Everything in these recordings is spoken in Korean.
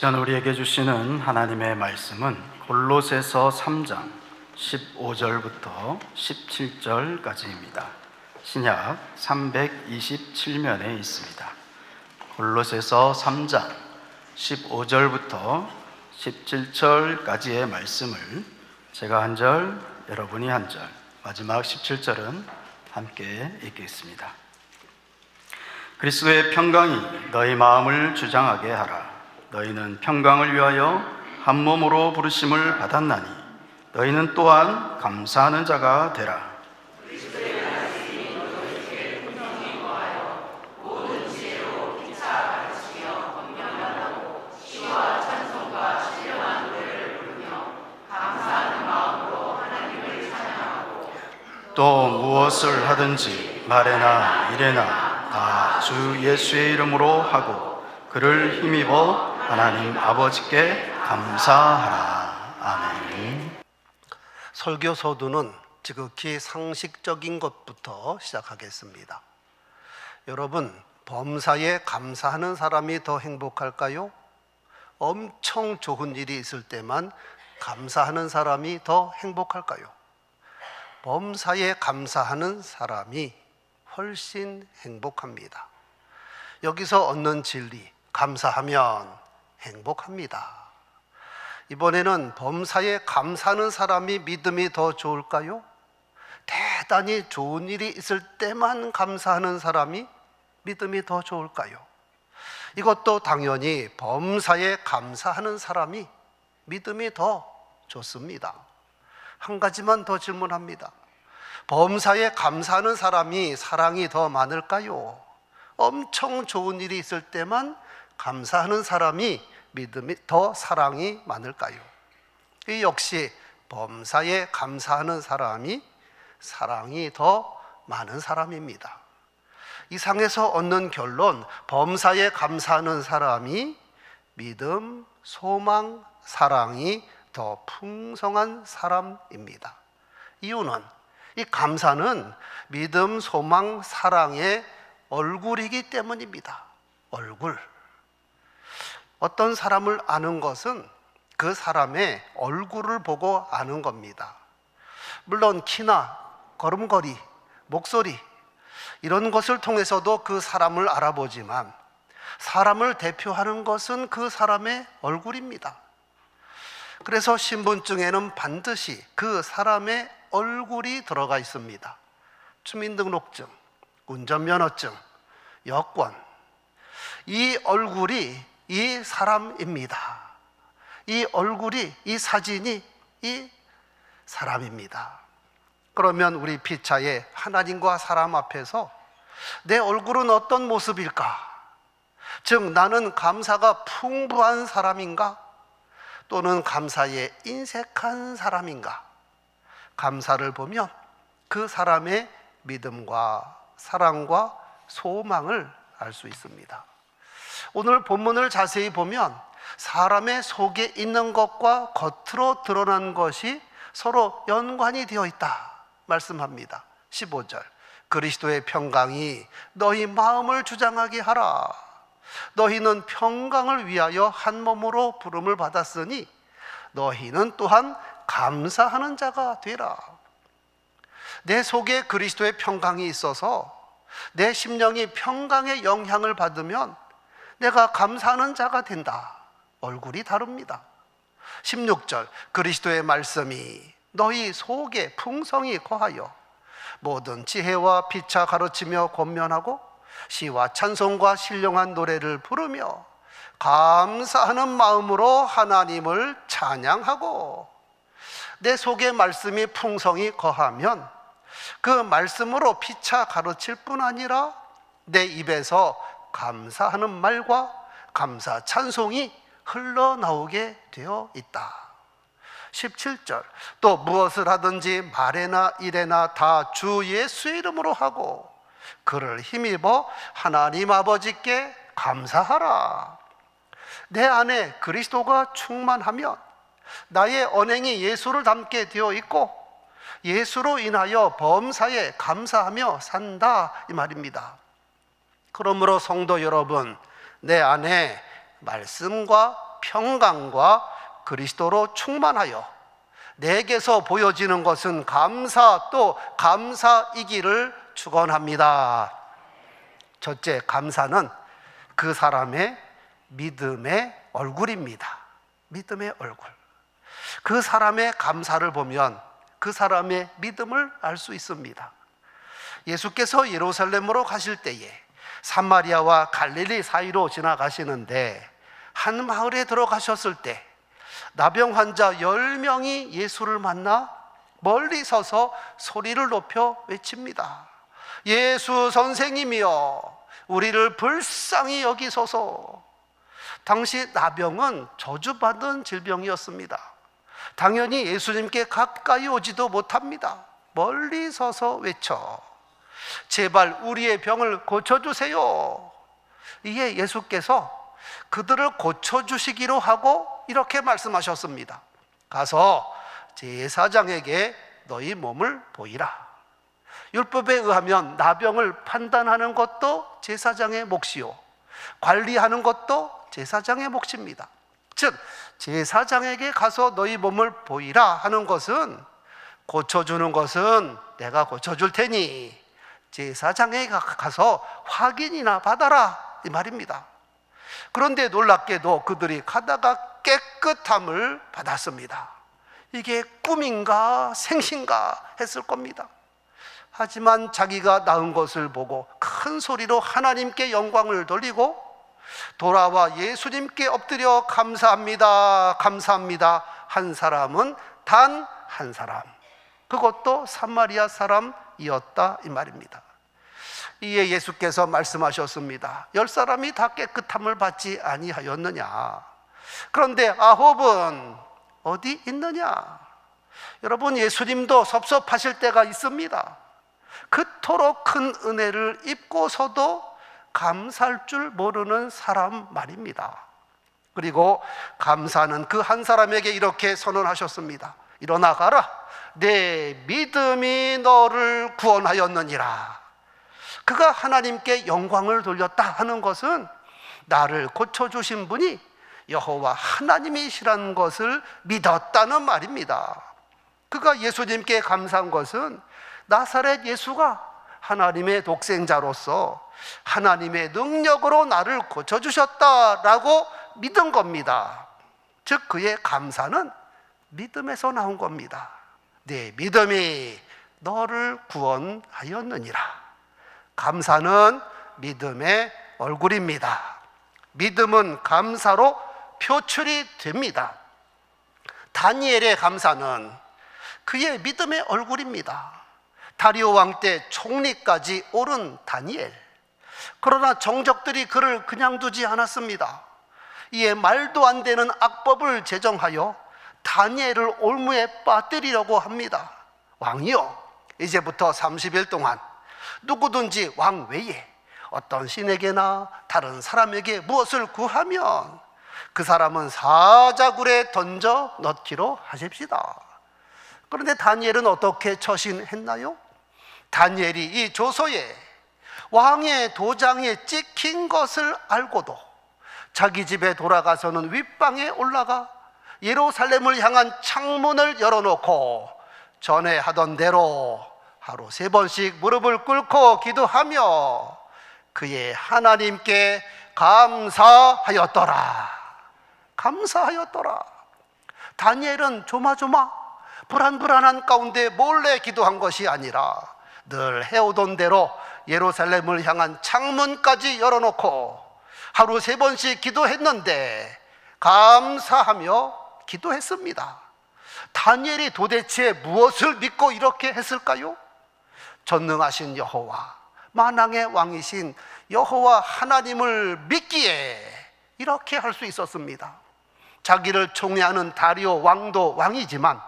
시간 우리에게 주시는 하나님의 말씀은 골로새서 3장 15절부터 17절까지입니다. 신약 327면에 있습니다. 골로새서 3장 15절부터 17절까지의 말씀을 제가 한 절, 여러분이 한 절, 마지막 17절은 함께 읽겠습니다. 그리스도의 평강이 너희 마음을 주장하게 하라. 너희는 평강을 위하여 한 몸으로 부르심을 받았나니 너희는 또한 감사하는 자가 되라. 또 무엇을 하든지 말에나 일에나 다 주 예수의 이름으로 하고 그를 힘입어 하나님 아버지께 감사하라. 아멘. 설교 서두는 지극히 상식적인 것부터 시작하겠습니다. 여러분, 범사에 감사하는 사람이 더 행복할까요? 엄청 좋은 일이 있을 때만 감사하는 사람이 더 행복할까요? 범사에 감사하는 사람이 훨씬 행복합니다. 여기서 얻는 진리, 감사하면 행복합니다. 이번에는 범사에 감사하는 사람이 믿음이 더 좋을까요? 대단히 좋은 일이 있을 때만 감사하는 사람이 믿음이 더 좋을까요? 이것도 당연히 범사에 감사하는 사람이 믿음이 더 좋습니다. 한 가지만 더 질문합니다. 범사에 감사하는 사람이 사랑이 더 많을까요? 엄청 좋은 일이 있을 때만 감사하는 사람이 믿음이 더 사랑이 많을까요? 이 역시 범사에 감사하는 사람이 사랑이 더 많은 사람입니다. 이 상에서 얻는 결론, 범사에 감사하는 사람이 믿음, 소망, 사랑이 더 풍성한 사람입니다. 이유는 이 감사는 믿음, 소망, 사랑의 얼굴이기 때문입니다. 얼굴. 어떤 사람을 아는 것은 그 사람의 얼굴을 보고 아는 겁니다. 물론 키나 걸음걸이, 목소리 이런 것을 통해서도 그 사람을 알아보지만 사람을 대표하는 것은 그 사람의 얼굴입니다. 그래서 신분증에는 반드시 그 사람의 얼굴이 들어가 있습니다. 주민등록증, 운전면허증, 여권. 이 얼굴이 이 사람입니다. 이 얼굴이, 이 사진이 이 사람입니다. 그러면 우리 피차에 하나님과 사람 앞에서 내 얼굴은 어떤 모습일까? 즉 나는 감사가 풍부한 사람인가? 또는 감사에 인색한 사람인가? 감사를 보면 그 사람의 믿음과 사랑과 소망을 알 수 있습니다. 오늘 본문을 자세히 보면 사람의 속에 있는 것과 겉으로 드러난 것이 서로 연관이 되어 있다 말씀합니다. 15절, 그리스도의 평강이 너희 마음을 주장하게 하라. 너희는 평강을 위하여 한 몸으로 부름을 받았으니 너희는 또한 감사하는 자가 되라. 내 속에 그리스도의 평강이 있어서 내 심령이 평강의 영향을 받으면 내가 감사하는 자가 된다. 얼굴이 다릅니다. 16절, 그리스도의 말씀이 너희 속에 풍성히 거하여 모든 지혜와 피차 가르치며 권면하고 시와 찬송과 신령한 노래를 부르며 감사하는 마음으로 하나님을 찬양하고. 내 속에 말씀이 풍성히 거하면 그 말씀으로 피차 가르칠 뿐 아니라 내 입에서 감사하는 말과 감사 찬송이 흘러나오게 되어 있다. 17절, 또 무엇을 하든지 말에나 일에나 다 주 예수의 이름으로 하고 그를 힘입어 하나님 아버지께 감사하라. 내 안에 그리스도가 충만하면 나의 언행이 예수를 닮게 되어 있고 예수로 인하여 범사에 감사하며 산다 이 말입니다. 그러므로 성도 여러분, 내 안에 말씀과 평강과 그리스도로 충만하여 내게서 보여지는 것은 감사 또 감사이기를 축원합니다. 첫째, 감사는 그 사람의 믿음의 얼굴입니다. 믿음의 얼굴. 그 사람의 감사를 보면 그 사람의 믿음을 알 수 있습니다. 예수께서 예루살렘으로 가실 때에 사마리아와 갈릴리 사이로 지나가시는데 한 마을에 들어가셨을 때 나병 환자 10명이 예수를 만나 멀리 서서 소리를 높여 외칩니다. 예수 선생님이여, 우리를 불쌍히 여기소서. 당시 나병은 저주받은 질병이었습니다. 당연히 예수님께 가까이 오지도 못합니다. 멀리 서서 외쳐 제발 우리의 병을 고쳐주세요. 이에 예수께서 그들을 고쳐주시기로 하고 이렇게 말씀하셨습니다. 가서 제사장에게 너희 몸을 보이라. 율법에 의하면 나병을 판단하는 것도 제사장의 몫이요 관리하는 것도 제사장의 몫입니다. 즉 제사장에게 가서 너희 몸을 보이라 하는 것은 고쳐주는 것은 내가 고쳐줄 테니 제사장에게 가서 확인이나 받아라 이 말입니다. 그런데 놀랍게도 그들이 가다가 깨끗함을 받았습니다. 이게 꿈인가 생신가 했을 겁니다. 하지만 자기가 낳은 것을 보고 큰 소리로 하나님께 영광을 돌리고 돌아와 예수님께 엎드려 감사합니다, 감사합니다 한 사람은 단 한 사람, 그것도 사마리아 사람이었다 이 말입니다. 이에 예수께서 말씀하셨습니다. 10사람이 다 깨끗함을 받지 아니하였느냐? 그런데 9은 어디 있느냐? 여러분, 예수님도 섭섭하실 때가 있습니다. 그토록 큰 은혜를 입고서도 감사할 줄 모르는 사람 말입니다. 그리고 감사는 그 한 사람에게 이렇게 선언하셨습니다. 일어나 가라. 내 믿음이 너를 구원하였느니라. 그가 하나님께 영광을 돌렸다 하는 것은 나를 고쳐주신 분이 여호와 하나님이시라는 것을 믿었다는 말입니다. 그가 예수님께 감사한 것은 나사렛 예수가 하나님의 독생자로서 하나님의 능력으로 나를 고쳐주셨다라고 믿은 겁니다. 즉 그의 감사는 믿음에서 나온 겁니다. 내 믿음이 너를 구원하였느니라. 감사는 믿음의 얼굴입니다. 믿음은 감사로 표출이 됩니다. 다니엘의 감사는 그의 믿음의 얼굴입니다. 다리오 왕 때 총리까지 오른 다니엘. 그러나 정적들이 그를 그냥 두지 않았습니다. 이에 말도 안 되는 악법을 제정하여 다니엘을 올무에 빠뜨리려고 합니다. 왕이요, 이제부터 30일 동안 누구든지 왕 외에 어떤 신에게나 다른 사람에게 무엇을 구하면 그 사람은 사자굴에 던져 넣기로 하십시다. 그런데 다니엘은 어떻게 처신했나요? 다니엘이 이 조서에 왕의 도장에 찍힌 것을 알고도 자기 집에 돌아가서는 윗방에 올라가 예루살렘을 향한 창문을 열어놓고 전에 하던 대로 하루 3번씩 무릎을 꿇고 기도하며 그의 하나님께 감사하였더라. 감사하였더라. 다니엘은 조마조마 불안불안한 가운데 몰래 기도한 것이 아니라 늘 해오던 대로 예루살렘을 향한 창문까지 열어놓고 하루 3번씩 기도했는데 감사하며 기도했습니다. 다니엘이 도대체 무엇을 믿고 이렇게 했을까요? 전능하신 여호와, 만왕의 왕이신 여호와 하나님을 믿기에 이렇게 할 수 있었습니다. 자기를 총애하는 다리오 왕도 왕이지만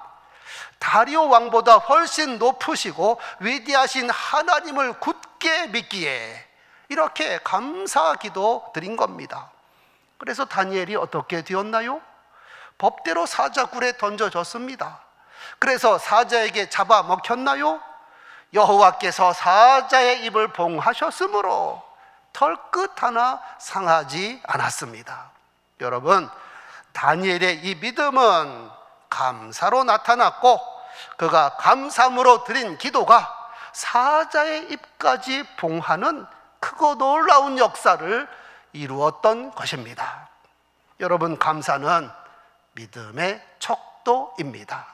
다리오 왕보다 훨씬 높으시고 위대하신 하나님을 굳게 믿기에 이렇게 감사 기도 드린 겁니다. 그래서 다니엘이 어떻게 되었나요? 법대로 사자굴에 던져졌습니다. 그래서 사자에게 잡아먹혔나요? 여호와께서 사자의 입을 봉하셨으므로 털끝 하나 상하지 않았습니다. 여러분, 다니엘의 이 믿음은 감사로 나타났고 그가 감사함으로 드린 기도가 사자의 입까지 봉하는 크고 놀라운 역사를 이루었던 것입니다. 여러분, 감사는 믿음의 척도입니다.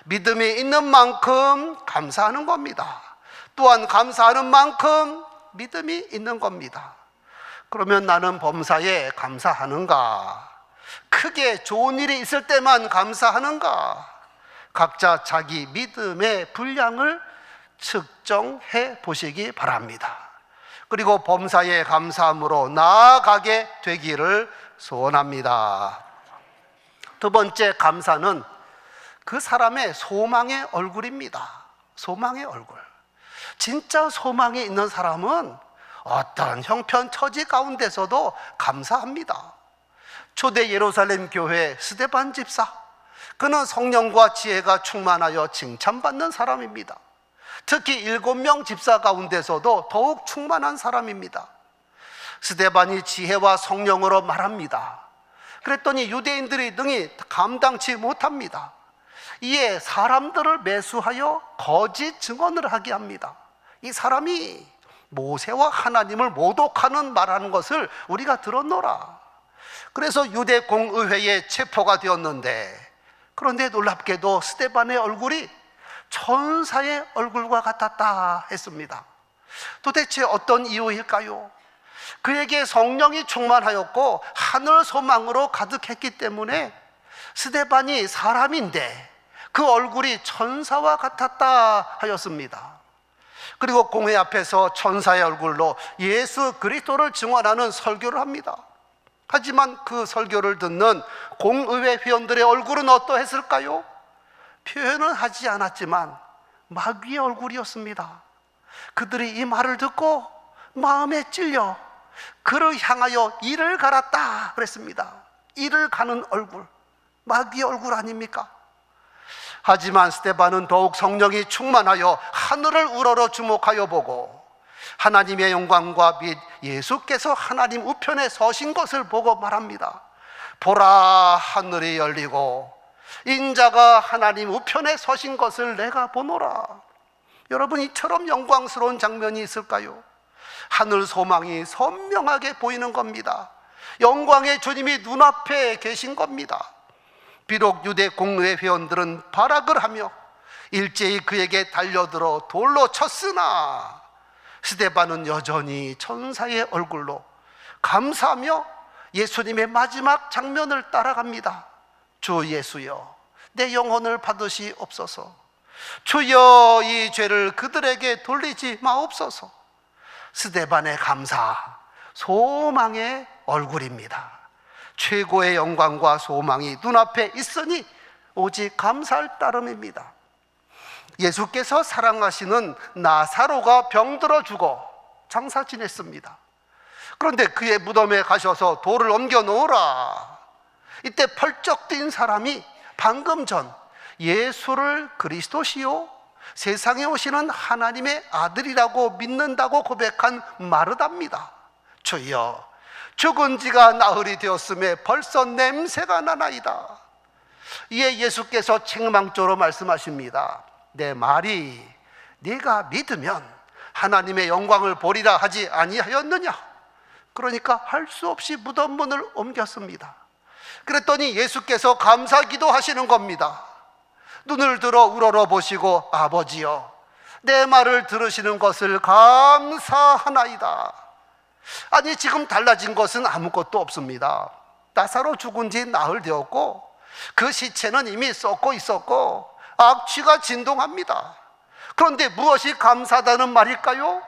믿음이 있는 만큼 감사하는 겁니다. 또한 감사하는 만큼 믿음이 있는 겁니다. 그러면 나는 범사에 감사하는가? 크게 좋은 일이 있을 때만 감사하는가? 각자 자기 믿음의 분량을 측정해 보시기 바랍니다. 그리고 범사에 감사함으로 나아가게 되기를 소원합니다. 두 번째, 감사는 그 사람의 소망의 얼굴입니다. 소망의 얼굴. 진짜 소망이 있는 사람은 어떤 형편처지 가운데서도 감사합니다. 초대 예루살렘 교회 스데반 집사, 그는 성령과 지혜가 충만하여 칭찬받는 사람입니다. 특히 7명 집사 가운데서도 더욱 충만한 사람입니다. 스데반이 지혜와 성령으로 말합니다. 그랬더니 유대인들이 능히 감당치 못합니다. 이에 사람들을 매수하여 거짓 증언을 하게 합니다. 이 사람이 모세와 하나님을 모독하는 말하는 것을 우리가 들었노라. 그래서 유대 공의회에 체포가 되었는데, 그런데 놀랍게도 스데반의 얼굴이 천사의 얼굴과 같았다 했습니다. 도대체 어떤 이유일까요? 그에게 성령이 충만하였고 하늘 소망으로 가득했기 때문에 스데반이 사람인데 그 얼굴이 천사와 같았다 하였습니다. 그리고 공회 앞에서 천사의 얼굴로 예수 그리스도를 증언하는 설교를 합니다. 하지만 그 설교를 듣는 공의회 회원들의 얼굴은 어떠했을까요? 표현은 하지 않았지만 마귀의 얼굴이었습니다. 그들이 이 말을 듣고 마음에 찔려 그를 향하여 이를 갈았다 그랬습니다. 이를 가는 얼굴, 마귀의 얼굴 아닙니까? 하지만 스데반은 더욱 성령이 충만하여 하늘을 우러러 주목하여 보고 하나님의 영광과 및 예수께서 하나님 우편에 서신 것을 보고 말합니다. 보라, 하늘이 열리고 인자가 하나님 우편에 서신 것을 내가 보노라. 여러분, 이처럼 영광스러운 장면이 있을까요? 하늘 소망이 선명하게 보이는 겁니다. 영광의 주님이 눈앞에 계신 겁니다. 비록 유대 공의회 회원들은 발악을 하며 일제히 그에게 달려들어 돌로 쳤으나 스데반은 여전히 천사의 얼굴로 감사하며 예수님의 마지막 장면을 따라갑니다. 주 예수여, 내 영혼을 받으시옵소서. 주여, 이 죄를 그들에게 돌리지 마옵소서. 스데반의 감사, 소망의 얼굴입니다. 최고의 영광과 소망이 눈앞에 있으니 오직 감사할 따름입니다. 예수께서 사랑하시는 나사로가 병들어 죽어 장사 지냈습니다. 그런데 그의 무덤에 가셔서 돌을 옮겨 놓으라. 이때 펄쩍 뛴 사람이 방금 전 예수를 그리스도시요 세상에 오시는 하나님의 아들이라고 믿는다고 고백한 마르다입니다. 주여, 죽은 지가 나흘이 되었음에 벌써 냄새가 나나이다. 이에 예수께서 책망조로 말씀하십니다. 내 말이 네가 믿으면 하나님의 영광을 보리라 하지 아니하였느냐? 그러니까 할 수 없이 무덤 문을 옮겼습니다. 그랬더니 예수께서 감사 기도하시는 겁니다. 눈을 들어 우러러 보시고 아버지여, 내 말을 들으시는 것을 감사하나이다. 아니, 지금 달라진 것은 아무것도 없습니다. 나사로 죽은 지 나흘 되었고 그 시체는 이미 썩고 있었고 악취가 진동합니다. 그런데 무엇이 감사하다는 말일까요?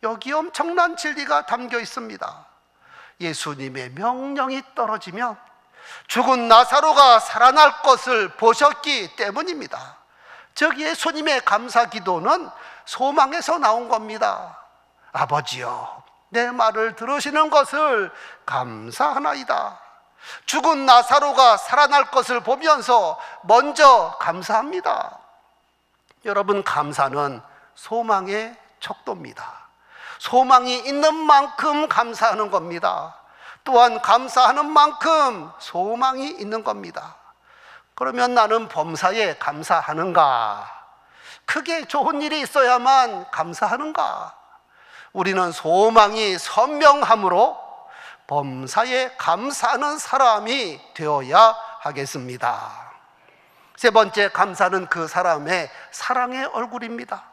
여기 엄청난 진리가 담겨 있습니다. 예수님의 명령이 떨어지면 죽은 나사로가 살아날 것을 보셨기 때문입니다. 즉 예수님의 감사 기도는 소망에서 나온 겁니다. 아버지여, 내 말을 들으시는 것을 감사하나이다. 죽은 나사로가 살아날 것을 보면서 먼저 감사합니다. 여러분, 감사는 소망의 척도입니다. 소망이 있는 만큼 감사하는 겁니다. 또한 감사하는 만큼 소망이 있는 겁니다. 그러면 나는 범사에 감사하는가? 크게 좋은 일이 있어야만 감사하는가? 우리는 소망이 선명함으로 범사에 감사하는 사람이 되어야 하겠습니다. 세 번째, 감사는 그 사람의 사랑의 얼굴입니다.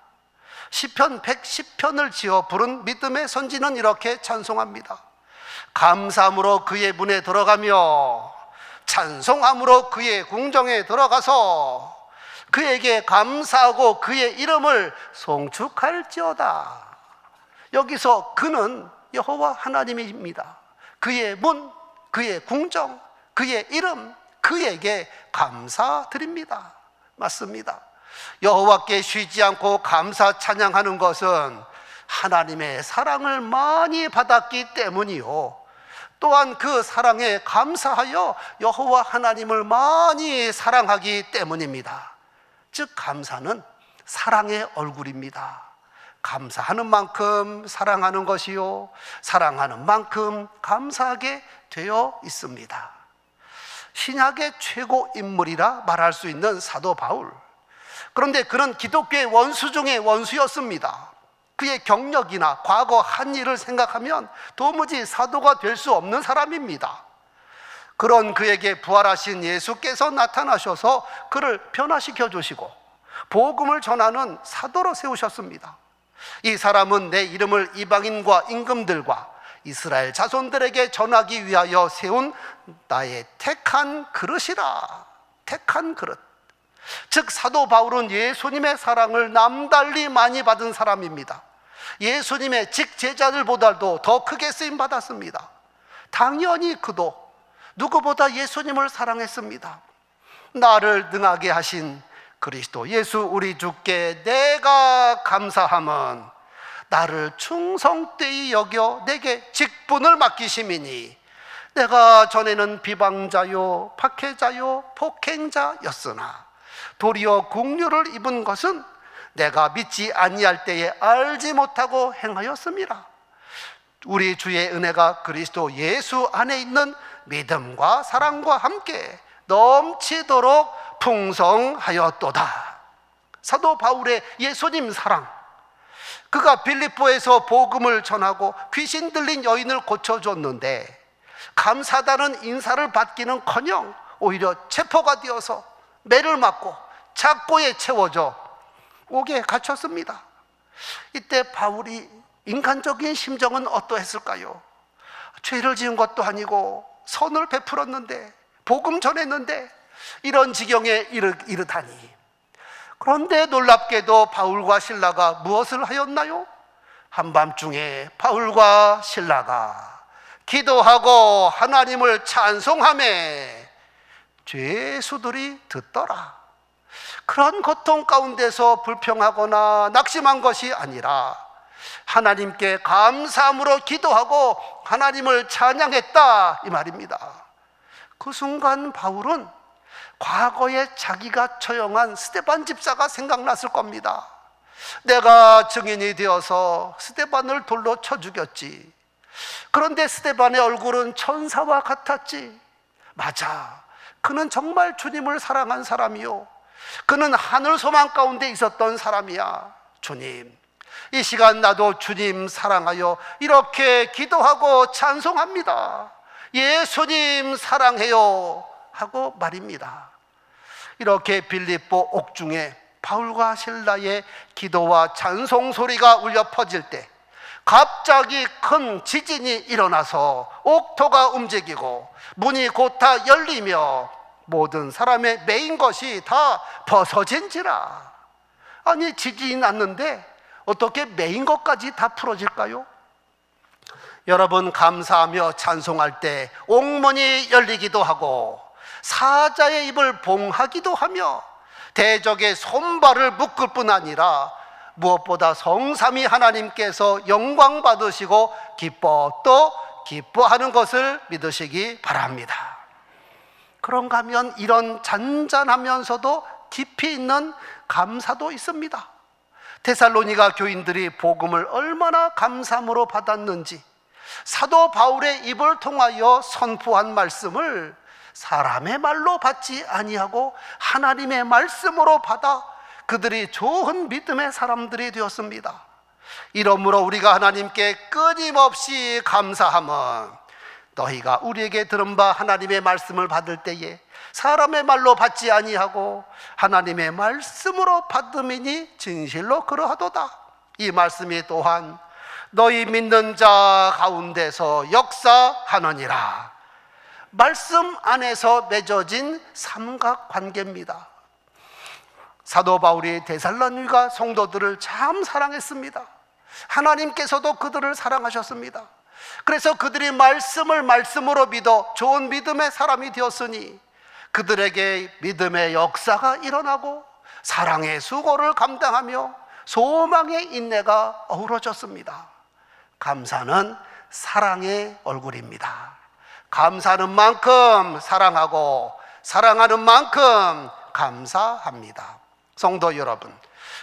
시편 110편을 지어 부른 믿음의 선지는 이렇게 찬송합니다. 감사함으로 그의 문에 들어가며 찬송함으로 그의 궁정에 들어가서 그에게 감사하고 그의 이름을 송축할지어다. 여기서 그는 여호와 하나님입니다. 그의 문, 그의 궁정, 그의 이름, 그에게 감사드립니다. 맞습니다. 여호와께 쉬지 않고 감사 찬양하는 것은 하나님의 사랑을 많이 받았기 때문이요, 또한 그 사랑에 감사하여 여호와 하나님을 많이 사랑하기 때문입니다. 즉 감사는 사랑의 얼굴입니다. 감사하는 만큼 사랑하는 것이요, 사랑하는 만큼 감사하게 되어 있습니다. 신약의 최고 인물이라 말할 수 있는 사도 바울. 그런데 그는 기독교의 원수 중의 원수였습니다. 그의 경력이나 과거 한 일을 생각하면 도무지 사도가 될 수 없는 사람입니다. 그런 그에게 부활하신 예수께서 나타나셔서 그를 변화시켜 주시고 복음을 전하는 사도로 세우셨습니다. 이 사람은 내 이름을 이방인과 임금들과 이스라엘 자손들에게 전하기 위하여 세운 나의 택한 그릇이라. 택한 그릇. 즉 사도 바울은 예수님의 사랑을 남달리 많이 받은 사람입니다. 예수님의 직제자들보다도 더 크게 쓰임 받았습니다. 당연히 그도 누구보다 예수님을 사랑했습니다. 나를 능하게 하신 그리스도 예수 우리 주께 내가 감사함은 나를 충성되이 여겨 내게 직분을 맡기심이니 내가 전에는 비방자요 박해자요 폭행자였으나 도리어 긍휼을 입은 것은 내가 믿지 아니할 때에 알지 못하고 행하였음이라. 우리 주의 은혜가 그리스도 예수 안에 있는 믿음과 사랑과 함께 넘치도록 풍성하였도다. 사도 바울의 예수님 사랑, 그가 빌립보에서 복음을 전하고 귀신 들린 여인을 고쳐줬는데 감사하다는 인사를 받기는커녕 오히려 체포가 되어서 매를 맞고 착고에 채워져 옥에 갇혔습니다. 이때 바울이 인간적인 심정은 어떠했을까요? 죄를 지은 것도 아니고 선을 베풀었는데, 복음 전했는데 이런 지경에 이르다니. 그런데 놀랍게도 바울과 실라가 무엇을 하였나요? 한밤중에 바울과 실라가 기도하고 하나님을 찬송하매 죄수들이 듣더라. 그런 고통 가운데서 불평하거나 낙심한 것이 아니라 하나님께 감사함으로 기도하고 하나님을 찬양했다, 이 말입니다. 그 순간 바울은 과거에 자기가 처형한 스데반 집사가 생각났을 겁니다. 내가 증인이 되어서 스데반을 돌로 쳐 죽였지. 그런데 스데반의 얼굴은 천사와 같았지. 맞아, 그는 정말 주님을 사랑한 사람이요, 그는 하늘 소망 가운데 있었던 사람이야. 주님, 이 시간 나도 주님 사랑하여 이렇게 기도하고 찬송합니다. 예수님 사랑해요 하고 말입니다. 이렇게 빌립보 옥중에 바울과 실라의 기도와 찬송 소리가 울려 퍼질 때 갑자기 큰 지진이 일어나서 옥토가 움직이고 문이 곧 다 열리며 모든 사람의 매인 것이 다 벗어진지라. 아니, 지진이 났는데 어떻게 매인 것까지 다 풀어질까요? 여러분, 감사하며 찬송할 때 옥문이 열리기도 하고 사자의 입을 봉하기도 하며 대적의 손발을 묶을 뿐 아니라 무엇보다 성삼위 하나님께서 영광 받으시고 또 기뻐하는 것을 믿으시기 바랍니다. 그런가 하면 이런 잔잔하면서도 깊이 있는 감사도 있습니다. 데살로니가 교인들이 복음을 얼마나 감사함으로 받았는지 사도 바울의 입을 통하여 선포한 말씀을 사람의 말로 받지 아니하고 하나님의 말씀으로 받아 그들이 좋은 믿음의 사람들이 되었습니다. 이러므로 우리가 하나님께 끊임없이 감사함은 너희가 우리에게 들은 바 하나님의 말씀을 받을 때에 사람의 말로 받지 아니하고 하나님의 말씀으로 받음이니 진실로 그러하도다. 이 말씀이 또한 너희 믿는 자 가운데서 역사하느니라. 말씀 안에서 맺어진 삼각관계입니다. 사도 바울이 데살로니가 성도들을 참 사랑했습니다. 하나님께서도 그들을 사랑하셨습니다. 그래서 그들이 말씀을 말씀으로 믿어 좋은 믿음의 사람이 되었으니 그들에게 믿음의 역사가 일어나고 사랑의 수고를 감당하며 소망의 인내가 어우러졌습니다. 감사는 사랑의 얼굴입니다. 감사하는 만큼 사랑하고 사랑하는 만큼 감사합니다. 성도 여러분,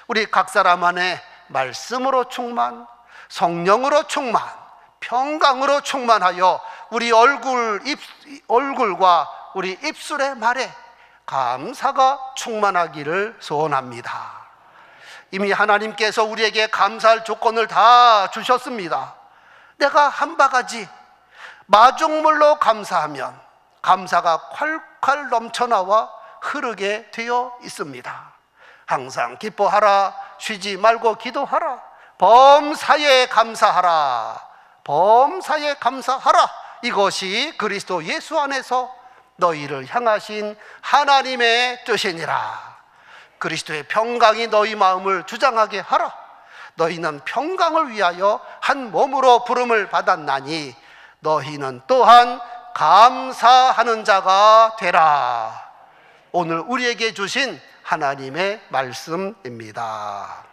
우리 각 사람 안에 말씀으로 충만, 성령으로 충만, 평강으로 충만하여 우리 얼굴과 우리 입술의 말에 감사가 충만하기를 소원합니다. 이미 하나님께서 우리에게 감사할 조건을 다 주셨습니다. 내가 한 바가지 마중물로 감사하면 감사가 콸콸 넘쳐나와 흐르게 되어 있습니다. 항상 기뻐하라, 쉬지 말고 기도하라, 범사에 감사하라, 범사에 감사하라. 이것이 그리스도 예수 안에서 너희를 향하신 하나님의 뜻이니라. 그리스도의 평강이 너희 마음을 주장하게 하라. 너희는 평강을 위하여 한 몸으로 부름을 받았나니 너희는 또한 감사하는 자가 되라. 오늘 우리에게 주신 하나님의 말씀입니다.